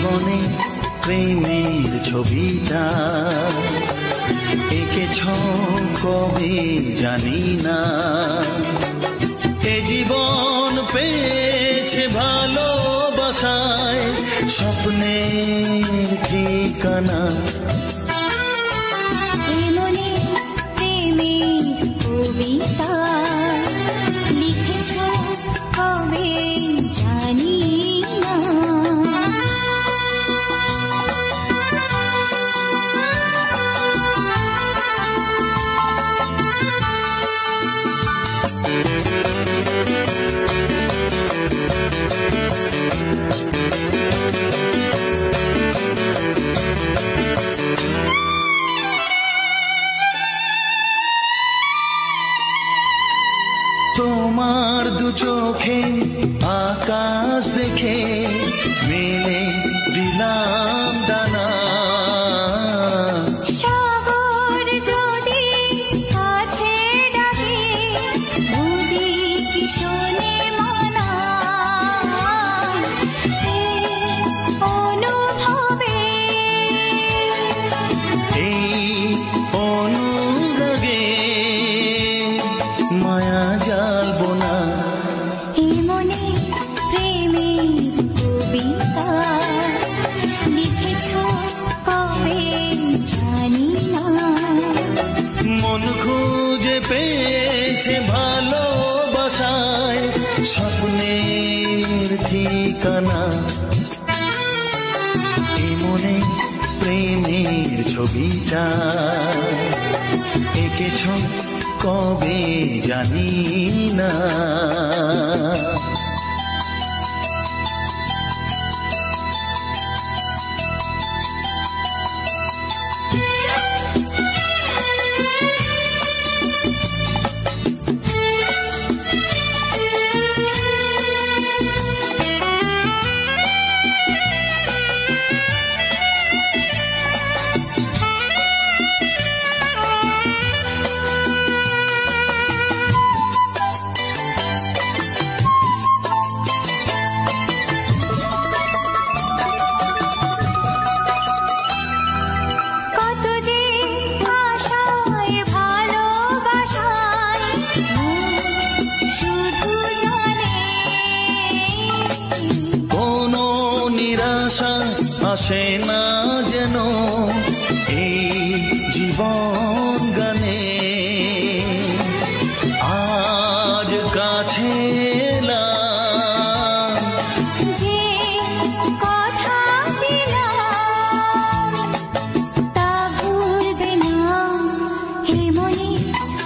জীবনে প্রেমের ছবিটা এঁকেছ কবে জানি না। এ জীবন পেয়েছে ভালোবাসায় স্বপ্নের ঠিকানা। এমনি প্রেমের কবিতা লিখেছ কবে জানি না। তোমার দু চোখে আকাশ দেখে মেলে দিলাম দানা। সাগর যদি কাছে ডাকে নদী কি শোনে মানা। এই অনুভবে এই অনুরাগে মায়া জ্বালবো না। এ মনে প্রেমের কবিতা লিখেছ কবে জানি না। মন খুঁজে পেয়েছে ভালোবাসায় স্বপ্নের ঠিকানা। এই মনে প্রেমের ছবিটা এঁকেছ কবে জানি না। কত যে আশায় ভালোবাসায় শুধু জানে। কোনো নিরাশা আসে না যেন এই জীবন গানে। আজ কাছে এলাম যে কথা দিলাম তা ভুলবে না। হে মনে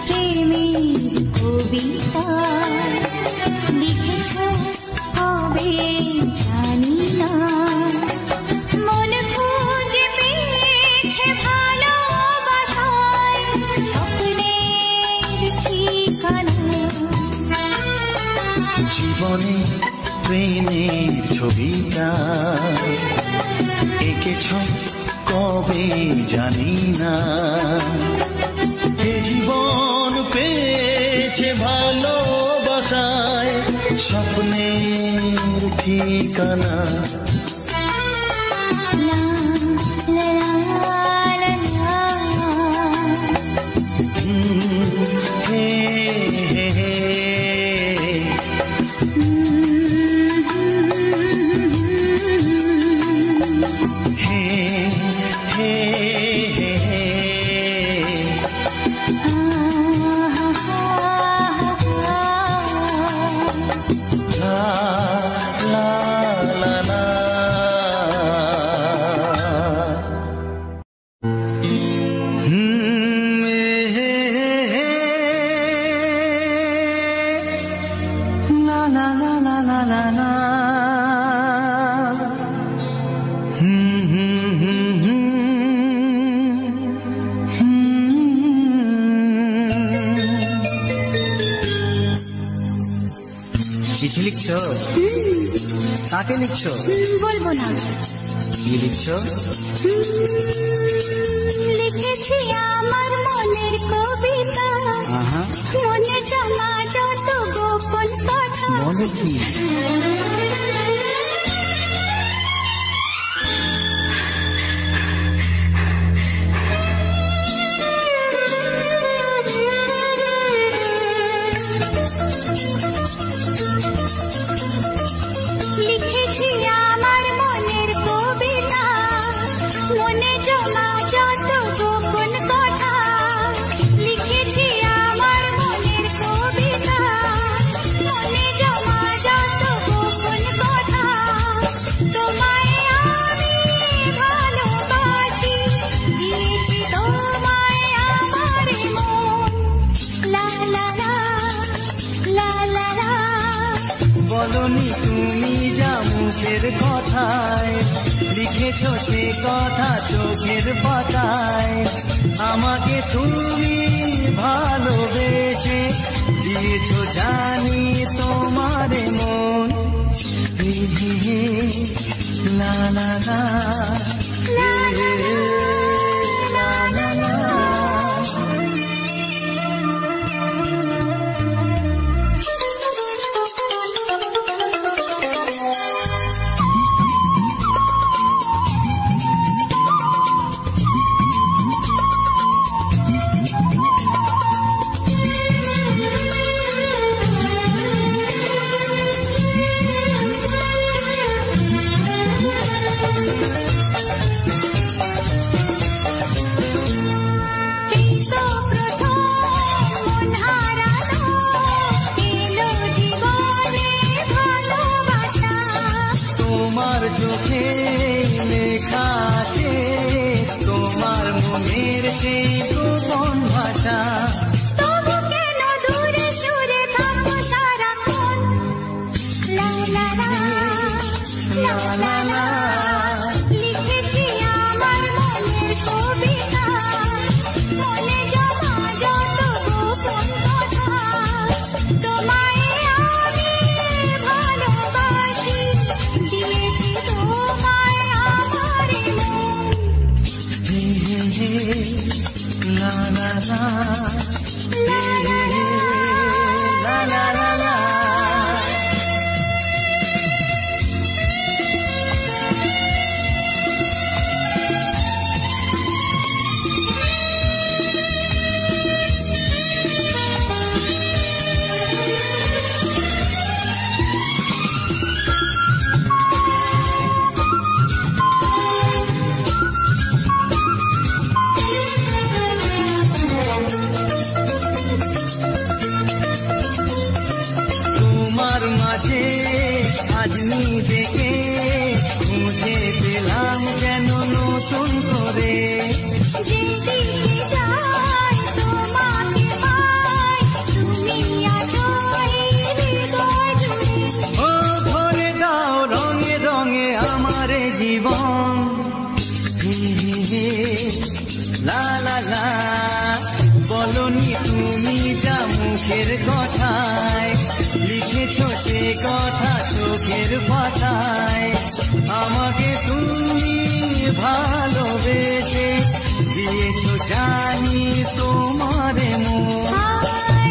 প্রেমের কবিতা লিখেছ কবে জানি না। মন খুঁজে পেয়েছে ভালোবাসায় স্বপ্নের ঠিকানা। জীবনে প্রেমের ছবিটা এঁকেছ কবে জানি না। এ জীবন পেয়েছে ভালোবাসায় স্বপ্নের ঠিকানা। লা লা লা লা হে হে হে হে হে হে হে। লা লা লা লা। হে হে লা লা লা লা লা লা লা। চিঠি লিখছো? কাকে লিখছো? বলবো না। কি লিখছো? লিখেছি আমার মনের কবিতা। মনে জমা যত গোপন কথা। মনে কি? মুখের কথায়, লিখেছো সে কথা চোখের পাতায়। আমাকে তুমি ভালোবেসে দিয়েছো জানি তোমারে মন। হে হে হে লা লা লা লা লা লা লা। চোখে লেখা আছে তোমার মনের সেই গোপন ভাষা। তবু কেন দূরে সুরে থাকো সারাক্ষণ। লা লা লা লা লা লা। লিখেছি আমার মনের কবিতা, মনে জমা যত গোপন কথা। তোমায় আমি ভালোবাসি, দিয়েছি তোমায় আমার মন। হে হে হে লা লা লা লা লা লা লা লা। তোমার মাঝে আজ নিজেকে খুঁজে পেলাম যেন নতুন করে। যেদিকে যাই তোমাকে পাই, তুমি আছো এই হৃদয় জুড়ে। ও ভরে দাও রঙে রঙে আমার জীবন। হে হে হে লা লা লা। বলনি তুমি যা মুখের কথায়, লিখেছো সে কথা চোখের পাতায়। আমাকে তুমি ভালোবেসে দিয়েছো জানি তোমারে মন।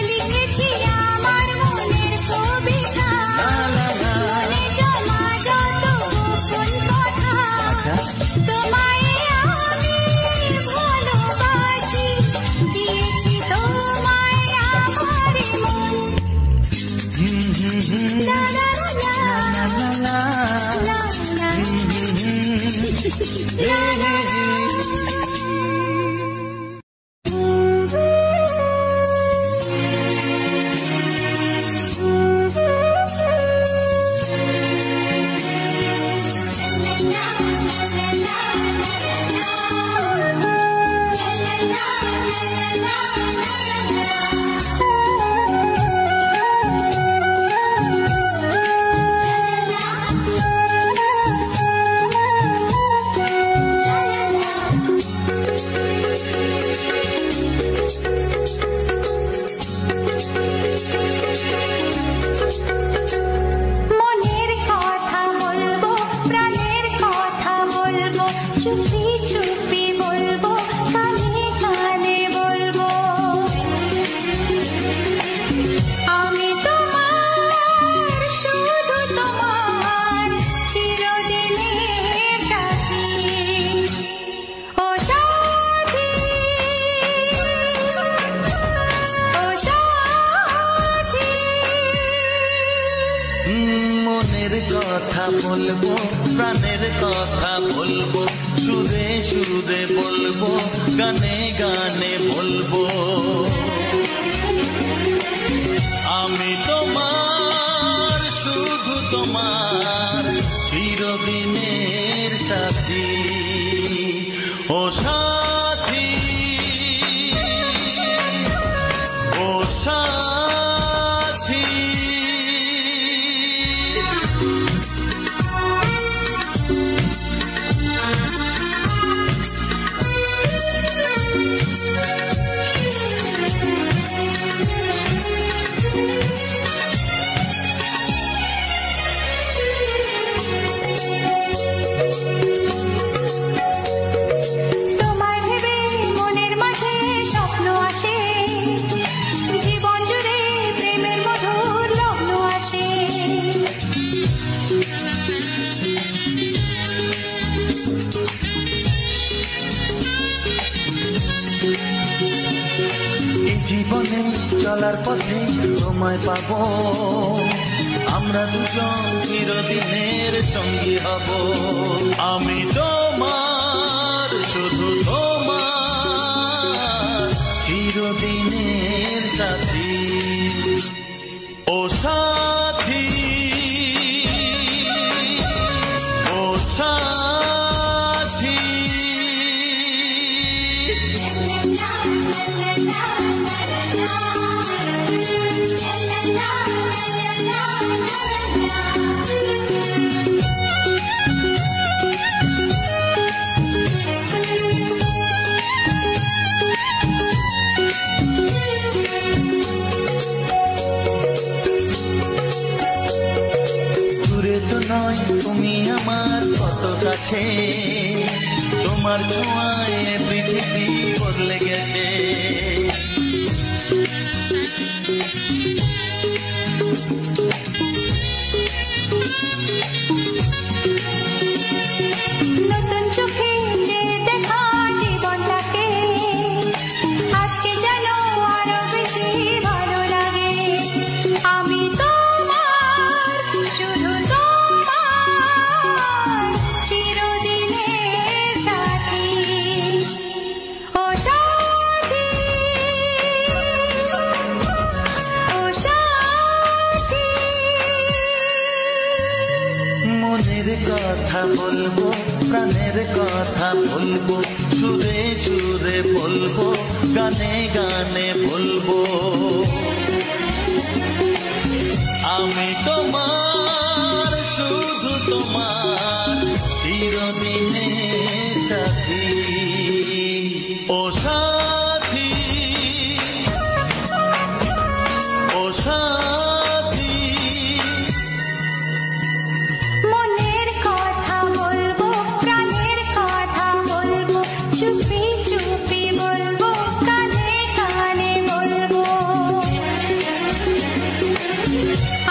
লিখেছি আমার মনের কবিতা, মনে জমা যত গোপন কথা। তোমায় আমি ভালোবাসি, দিয়েছি তোমায় আমার মন। লা লা লা লা লা লা লা। চুপি চুপি বলবো, কানে কানে বলবো। আমি তোমার, শুধু তোমার, চিরদিনের সাথী। ও সাথী, ও সাথী। মনের কথা বলবো, প্রাণের কথা বলবো, সুরে সুরে বলবো, গানে গানে বলবো। আমি তোমার, শুধু তোমার, চিরদিনের সাথী। ও সাথী, ও সাথী। জীবনে চলার পথে তোমায় পাবো, আমরা দুজন চিরদিনের সঙ্গী হব। আমি তোমার, শুধু তোমার, চিরদিনের সাথী। ও সাথী, ও সাথী। তুমি আমার কত কাছে, তোমার ছোঁয়ায় পৃথিবী বদলে গেছে। নতুন চোখে যে দেখা জীবনটাকে আজকে যেন আরো বেশি ভালো লাগে। আমি তোমার, শুধু তোমার, চিরদিনের সাথী। ও সাথী, ও সাথী। মনের কথা বলবো, প্রাণের কথা বলবো, সুরে সুরে বলবো, গানে গানে বলবো। আমি তোমার, শুধু তোমার, চিরদিনের সাথী। ও সাথী, ও সাথী। মনের কথা বলবো, প্রাণের কথা বলবো, চুপি চুপি বলবো, কানে কানে বলবো।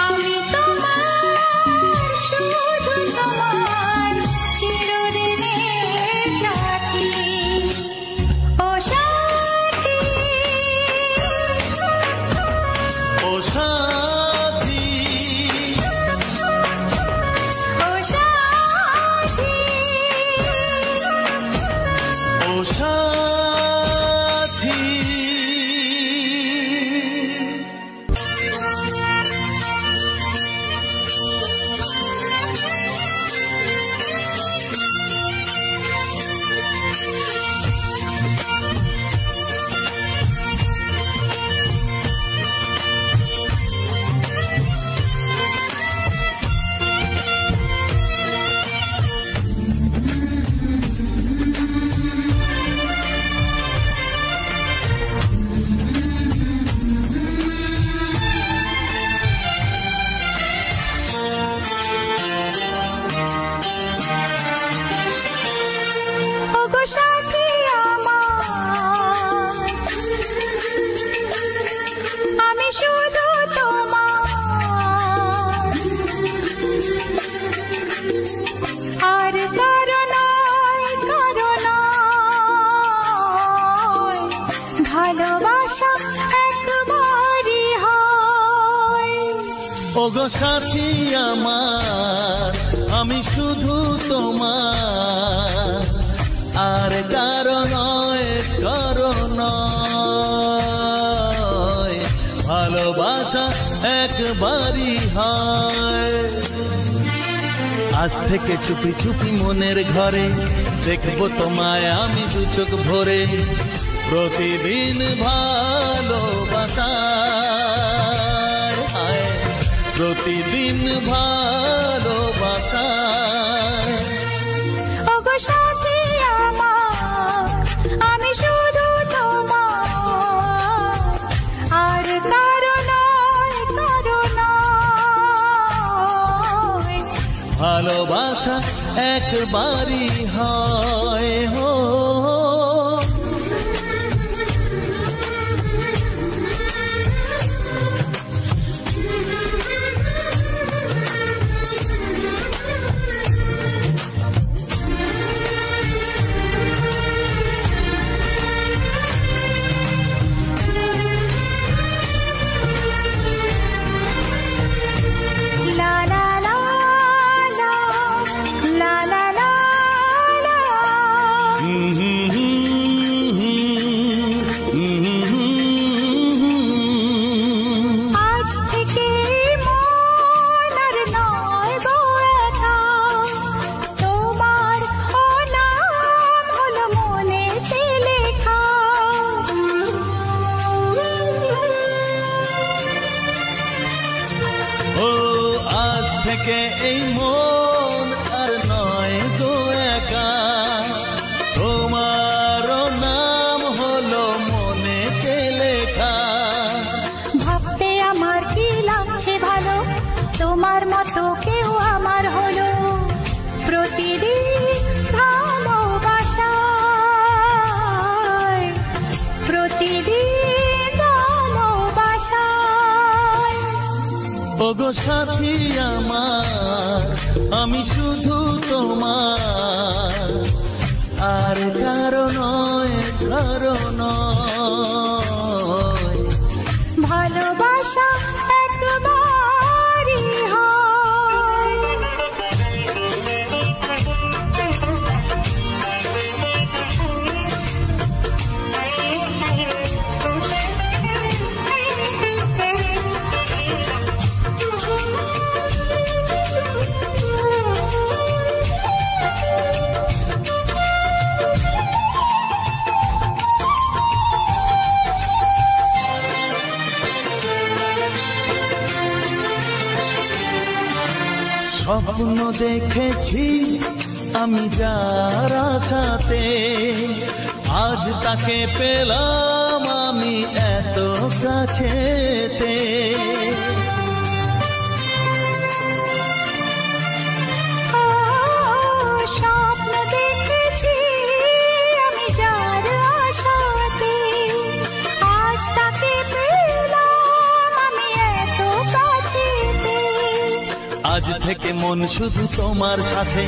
আমি তোমার, শুধু তোমার, চিরদিনের সাথী। ও সাথী, ও সাথী, ও সাথী। ও সাথী। ওগো সাথী আমার, আমি শুধু তোমার, আর কারো নয়, কারো নয়। ভালোবাসা একবারই হয়। ওগো সাথী আমার, আমি শুধু তোমার, আর কারো নয়, কারো নয়। ভালোবাসা একবারই হয়। আজ থেকে চুপি চুপি মনের ঘরে দেখবো তোমায় আমি দু চোখ ভরে। প্রতিদিন ভালোবাসা, প্রতিদিন ভালোবাসা। ওগো সাথী আমার, আমি শুধু তোমার, আর কারো নয়, কারো নয়। ভালোবাসা একবারই হয়। হো এই মন আর নয় গো একা, তোমারও নাম হলো মনেতে লেখা। ভাবতে আমার কি লাগছে ভালো, তোমার মতো কেউ আমার হলো। প্রতিদিন ভালোবাসায়, প্রতিদিন ভালোবাসায়। ওগো সাথী আমার, আমি শুধু তোমার, আর কারো নয়, কারো নয়। ভালোবাসা একবারই হয়। স্বপ্ন দেখেছি আমি যার আশাতে, আজ তাকে পেলাম আমি এত কাছেতে। স্বপ্ন দেখেছি আমি যার আশাতে, আজ তাকে পেলাম আমি এত কাছেতে। আজ থেকে মন শুধু তোমার সাথে,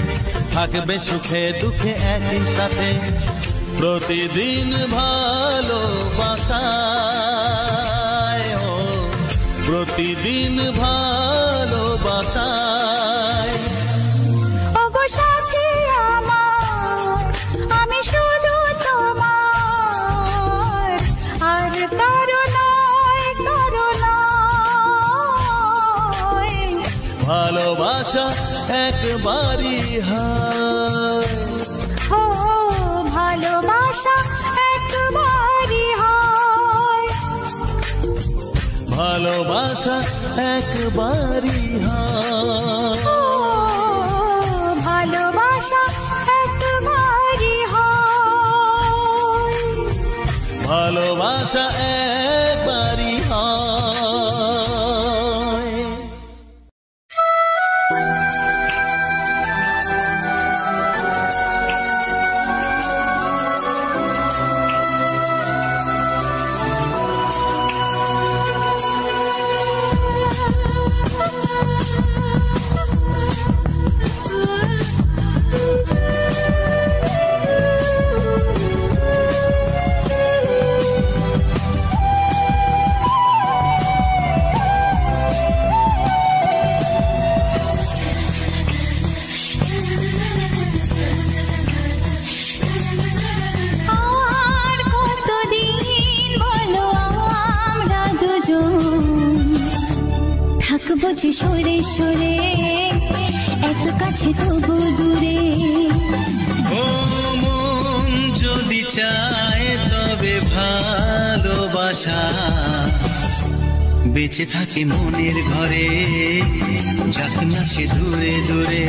থাকবে সুখে দুঃখে একই সাথে। প্রতিদিন ভালোবাসায়, ও প্রতিদিন ভালোবাসায়। ওগো সাথী আমার, আমি শুধু তোমার, আর কারো নয়, কারো নয়। ভালোবাসা একবারই হয়, ও ভালোবাসা একবারই হয়। ভালোবাসা একবারই হয়, ও ভালোবাসা একবারই হয়। ভালোবাসা একবারই হয়। যে সরে সরে এত কাছে তবু দূরে। ও মন যদি চায় তবে ভালোবাসা, বেঁচে থাকি মনের ঘরে, যাক না সে দূরে দূরে।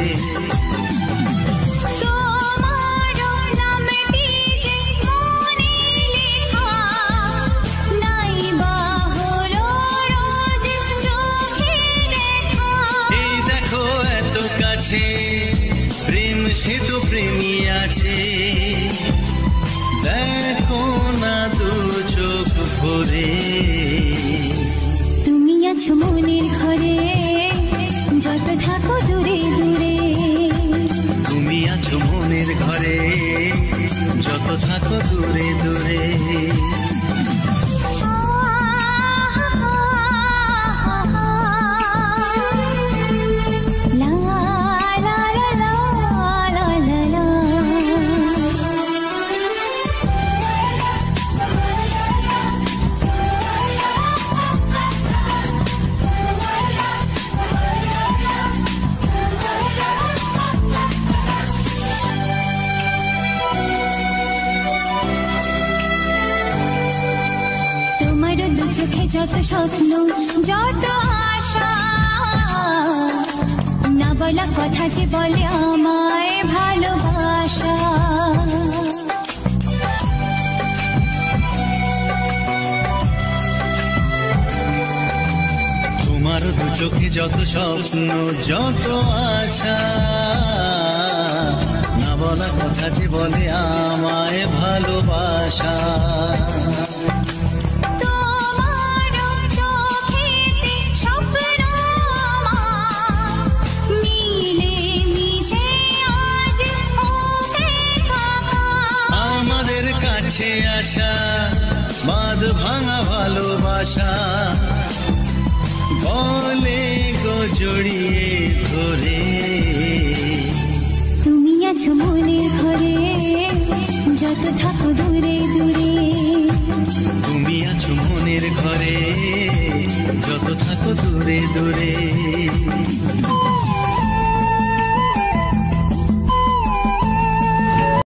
প্রেম সেতু প্রেমী আছে, দেখো না দু চোখ ভরে। তুমি আছো মনের ঘরে, যত থাকো দূরে দূরে। তুমি আছো মনের ঘরে, যত থাকো দূরে দূরে। চোখে যত স্বপ্ন, যত আশা, না বলা কথা যে বলে আমায় ভালোবাসা। তোমার দু চোখে যত স্বপ্ন যত আশা, না বলা কথা যে বলে আমায় ভালোবাসা। আমাদের কাছে আসা বাঁধ ভাঙা ভালোবাসা, বলে গো জড়িয়ে ধরে। তুমি আছো মনের ঘরে যত থাকো দূরে দূরে, তুমি আছো মনের ঘরে যত থাকো দূরে দূরে।